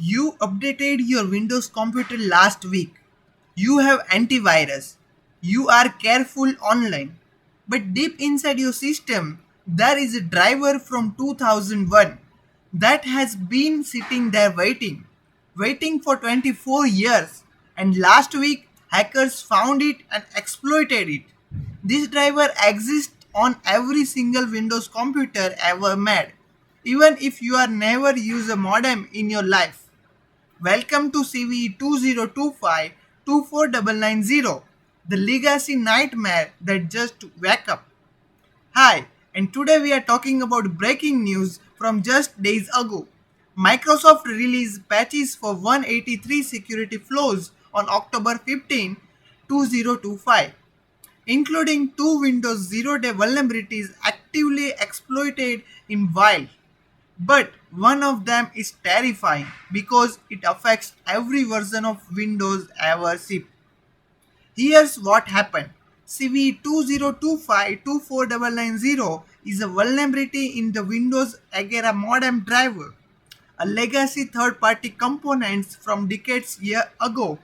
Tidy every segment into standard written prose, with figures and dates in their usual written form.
You updated your Windows computer last week. You have antivirus. You are careful online. But deep inside your system, there is a driver from 2001 that has been sitting there waiting for 24 years. And last week, hackers found it and exploited it. This driver exists on every single Windows computer ever made, even if you are never use a modem in your life. Welcome to CVE-2025-24990, the legacy nightmare that just wake up. Hi, and today we are talking about breaking news from just days ago. Microsoft released patches for 183 security flaws on October 15, 2025, including two Windows 0-day vulnerabilities actively exploited in Wild. But one of them is terrifying because it affects every version of Windows ever shipped. Here's what happened. CV2025-24990 is a vulnerability in the Windows Agere modem driver, a legacy third-party component from decades ago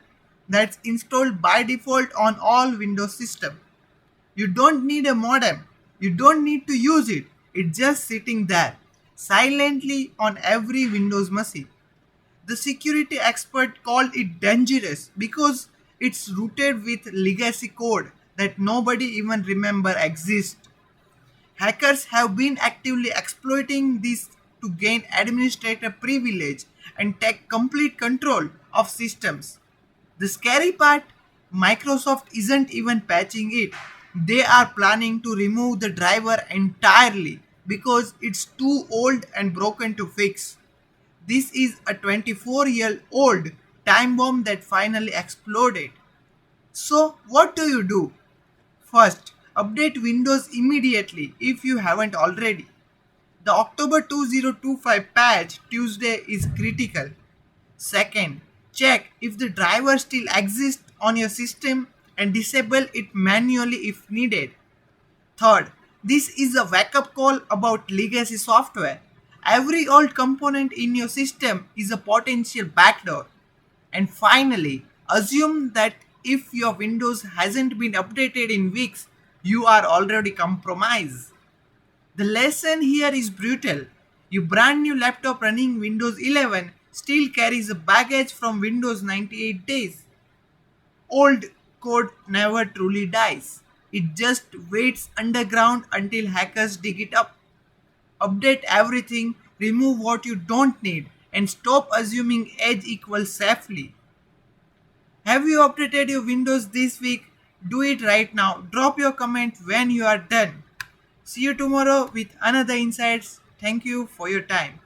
that's installed by default on all Windows systems. You don't need a modem. You don't need to use it. It's just sitting there, silently on every Windows machine. The security expert called it dangerous because it's rooted with legacy code that nobody even remember exists. Hackers have been actively exploiting this to gain administrator privilege and take complete control of systems. The scary part, Microsoft isn't even patching it. They are planning to remove the driver entirely because it's too old and broken to fix. This is a 24-year-old time bomb that finally exploded. So, what do you do? First, update Windows immediately if you haven't already. The October 2025 patch Tuesday is critical. Second, check if the driver still exists on your system and disable it manually if needed. Third, this is a wake-up call about legacy software. Every old component in your system is a potential backdoor. And finally, assume that if your Windows hasn't been updated in weeks, you are already compromised. The lesson here is brutal. Your brand new laptop running Windows 11 still carries a baggage from Windows 98 days. Old code never truly dies. It just waits underground until hackers dig it up. Update everything, remove what you don't need, and stop assuming edge equals safely. Have you updated your Windows this week? Do it right now. Drop your comment when you are done. See you tomorrow with another insights. Thank you for your time.